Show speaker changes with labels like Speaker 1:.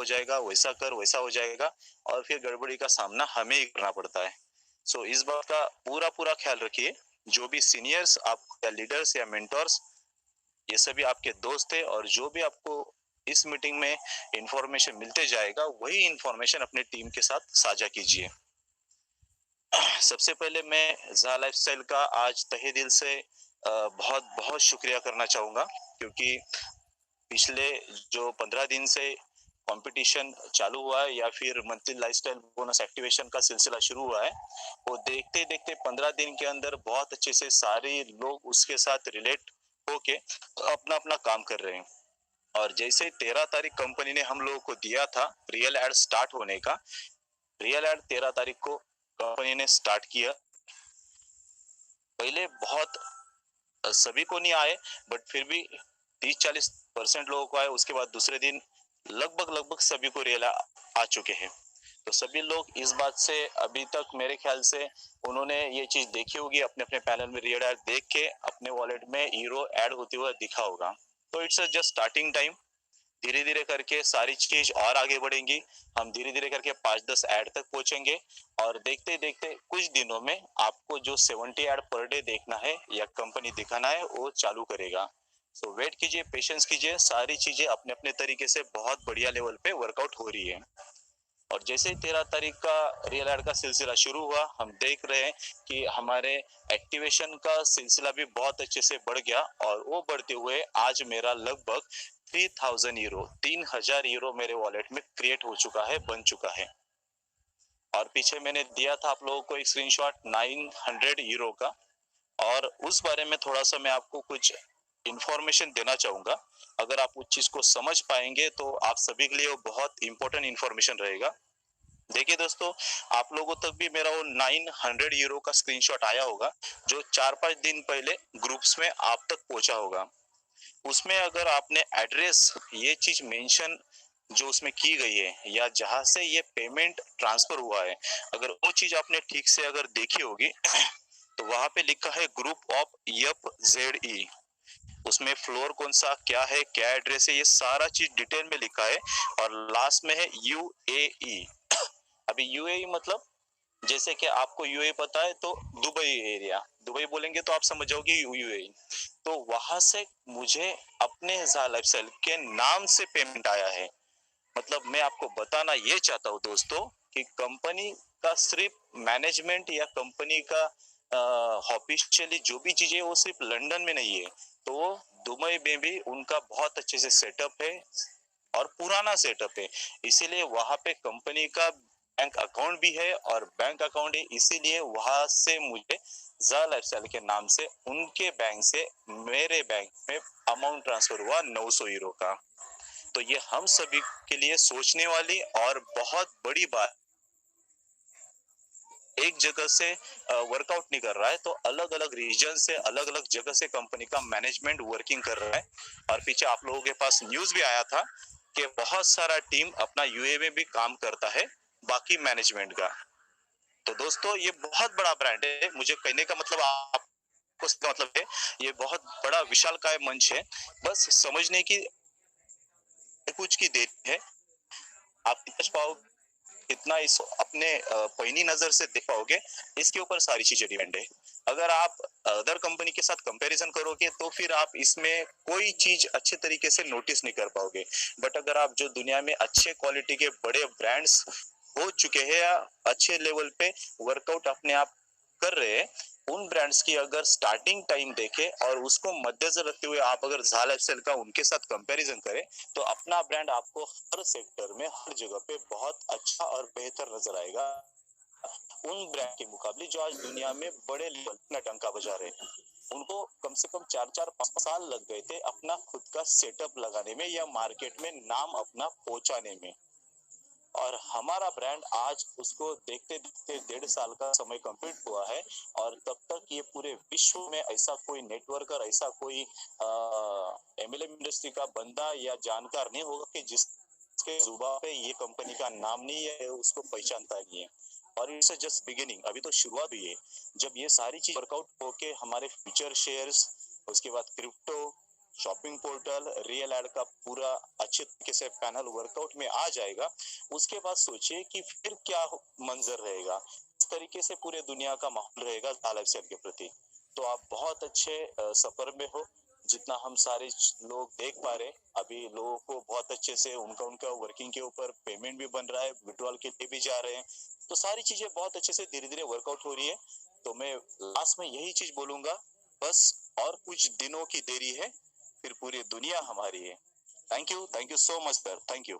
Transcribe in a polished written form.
Speaker 1: जाएगा, वैसा कर वैसा हो जाएगा, और फिर गड़बड़ी का सामना हमें ही करना पड़ता है। सो इस बात का पूरा पूरा ख्याल रखिए। जो भी सीनियर्स आप या लीडर्स या मेंटोर्स, ये सभी आपके दोस्त है, और जो भी आपको इस मीटिंग में इंफॉर्मेशन मिलते जाएगा, वही इंफॉर्मेशन अपने टीम के साथ साझा कीजिए। सबसे पहले मैं ज़ा लाइफस्टाइल का आज तहे दिल से बहुत बहुत शुक्रिया करना चाहूंगा, क्योंकि पिछले जो 15 दिन से कंपटीशन चालू हुआ है, या फिर मंथली लाइफस्टाइल बोनस एक्टिवेशन का सिलसिला शुरू हुआ है, वो देखते देखते 15 दिन के अंदर बहुत अच्छे से सारे लोग उसके साथ रिलेट होके अपना अपना काम कर रहे हैं। और जैसे 13 तारीख कंपनी ने हम लोगों को दिया था रियल एड स्टार्ट होने का, रियल एड 13 तारीख को कंपनी ने स्टार्ट किया। पहले बहुत सभी को नहीं आए, बट फिर भी 30-40% लोगों को आए। उसके बाद दूसरे दिन लगभग लगभग सभी को रियल आ चुके हैं। तो सभी लोग इस बात से अभी तक मेरे ख्याल से उन्होंने ये चीज देखी होगी, अपने अपने पैनल में रियल एड देख के अपने वॉलेट में हीरो ऐड होते हुए दिखा होगा। तो इट्स जस्ट स्टार्टिंग टाइम। धीरे धीरे करके सारी चीज और आगे बढ़ेंगी। हम धीरे धीरे करके 5-10 ऐड तक पहुंचेंगे, और देखते देखते कुछ दिनों में आपको जो 70 ऐड पर डे देखना है या कंपनी दिखाना है, वो चालू करेगा। सो वेट कीजिए, पेशेंस कीजिए, सारी चीजें अपने अपने तरीके से बहुत बढ़िया लेवल पे वर्कआउट हो रही है। और जैसे ही 13 तारीख का रियल एड का सिलसिला शुरू हुआ, हम देख रहे हैं कि हमारे एक्टिवेशन का सिलसिला भी बहुत अच्छे से बढ़ गया, और वो बढ़ते हुए आज मेरा लगभग 3000 यूरो 3000 यूरो मेरे वॉलेट में क्रिएट हो चुका है, बन चुका है। और पीछे मैंने दिया था आप लोगों को एक स्क्रीनशॉट 900 यूरो का, और उस बारे में थोड़ा सा मैं आपको कुछ इंफॉर्मेशन देना चाहूंगा। अगर आप उस चीज को समझ पाएंगे तो आप सभी के लिए वो बहुत इंपॉर्टेंट इंफॉर्मेशन रहेगा। देखिए दोस्तों, आप लोगों तक भी मेरा वो 900 यूरो का स्क्रीनशॉट आया होगा, जो 4-5 दिन पहले ग्रुप्स में आप तक पहुंचा होगा। उसमें अगर आपने एड्रेस ये चीज मेंशन जो उसमें की गई है, या जहां से ये पेमेंट ट्रांसफर हुआ है, अगर वो चीज आपने ठीक से अगर देखी होगी तो वहां पे लिखा है ग्रुप ऑफ यप जेड ई। उसमें फ्लोर कौन सा, क्या है, क्या एड्रेस है, ये सारा चीज डिटेल में लिखा है। और लास्ट में है यूएई। अभी यूएई मतलब, जैसे कि आपको यूएई पता है तो दुबई एरिया, दुबई बोलेंगे तो आप समझ जाओगे यूएई। तो वहां से मुझे अपने ज़ा लाइफस्टाइल के नाम से पेमेंट आया है। मतलब मैं आपको बताना ये चाहता हूँ दोस्तों, कि कंपनी का सिर्फ मैनेजमेंट या कंपनी का ऑफिशियली जो भी चीजें, वो सिर्फ लंदन में नहीं है, तो वो दुबई में भी उनका बहुत अच्छे से सेटअप है, और पुराना सेटअप है। इसीलिए वहां पे कंपनी का बैंक अकाउंट भी है, और बैंक अकाउंट है, इसीलिए वहां से मुझे ज़ा लाइफस्टाइल के नाम से उनके बैंक से मेरे बैंक में अमाउंट ट्रांसफर हुआ 900 यूरो का। तो ये हम सभी के लिए सोचने वाली और बहुत बड़ी बात। एक जगह से वर्कआउट नहीं कर रहा है, तो अलग अलग रीजन से, अलग अलग जगह से कंपनी का मैनेजमेंट वर्किंग कर रहा है। और पीछे आप लोगों के पास न्यूज भी आया था कि बहुत सारा टीम अपना यूए में भी काम करता है बाकी मैनेजमेंट का। तो दोस्तों, ये बहुत बड़ा ब्रांड है। मुझे कहने का मतलब आपको इसका मतलब है, ये बहुत बड़ा विशालकाय मंच है। बस समझने की कुछ की देर है। आप समझ पाओ कितना इस अपने पैनी नजर से देख पाओगे, इसके ऊपर सारी चीजें डिपेंड है। अगर आप अदर कंपनी के साथ कंपैरिजन करोगे तो फिर आप इसमें कोई चीज अच्छे तरीके से नोटिस नहीं कर पाओगे। बट अगर आप जो दुनिया में अच्छे क्वालिटी के बड़े ब्रांड्स हो चुके हैं, या अच्छे लेवल पे वर्कआउट अपने आप कर रहे हैं, उन ब्रांड्स की अगर स्टार्टिंग टाइम देखे और उसको मद्देनजर रखते हुए आप अगर ज़ा लाइफस्टाइल का उनके साथ कंपैरिजन करें, तो अपना ब्रांड आपको हर सेक्टर में, हर जगह पे बहुत अच्छा और बेहतर नजर आएगा उन ब्रांड के मुकाबले जो आज दुनिया में बड़े लेवल पे डंका बजा रहे हैं। उनको कम से कम 4-4-5 साल लग गए थे अपना खुद का सेटअप लगाने में, या मार्केट में नाम अपना पहुंचाने में। और हमारा ब्रांड आज उसको देखते देखते 1.5 साल का समय कंप्लीट हुआ है, और तब तक ये पूरे विश्व में ऐसा कोई नेटवर्कर, ऐसा कोई एमएलएम इंडस्ट्री का बंदा या जानकार नहीं होगा कि जिसके जुबान पे ये कंपनी का नाम नहीं है, उसको पहचानता नहीं है। और इट्स जस्ट बिगिनिंग, अभी तो शुरुआत हुई है। जब ये सारी चीज वर्कआउट होके हमारे फ्यूचर शेयर्स, उसके बाद क्रिप्टो, शॉपिंग पोर्टल रियल एड का पूरा अच्छे तरीके से पैनल वर्कआउट में आ जाएगा, उसके बाद सोचिए कि फिर क्या मंजर रहेगा, इस तरीके से पूरे दुनिया का माहौल रहेगा लाइफ स्टाइल के प्रति। तो आप बहुत अच्छे सफर में हो, जितना हम सारे लोग देख पा रहे हैं, अभी लोगों को बहुत अच्छे से उनका उनका वर्किंग के ऊपर पेमेंट भी बन रहा है, विड्रॉल के लिए भी जा रहे हैं, तो सारी चीजें बहुत अच्छे से धीरे धीरे वर्कआउट हो रही है। तो मैं लास्ट में यही चीज बोलूंगा, बस और कुछ दिनों की देरी है, फिर पूरी दुनिया हमारी है। Thank you so much sir, thank you.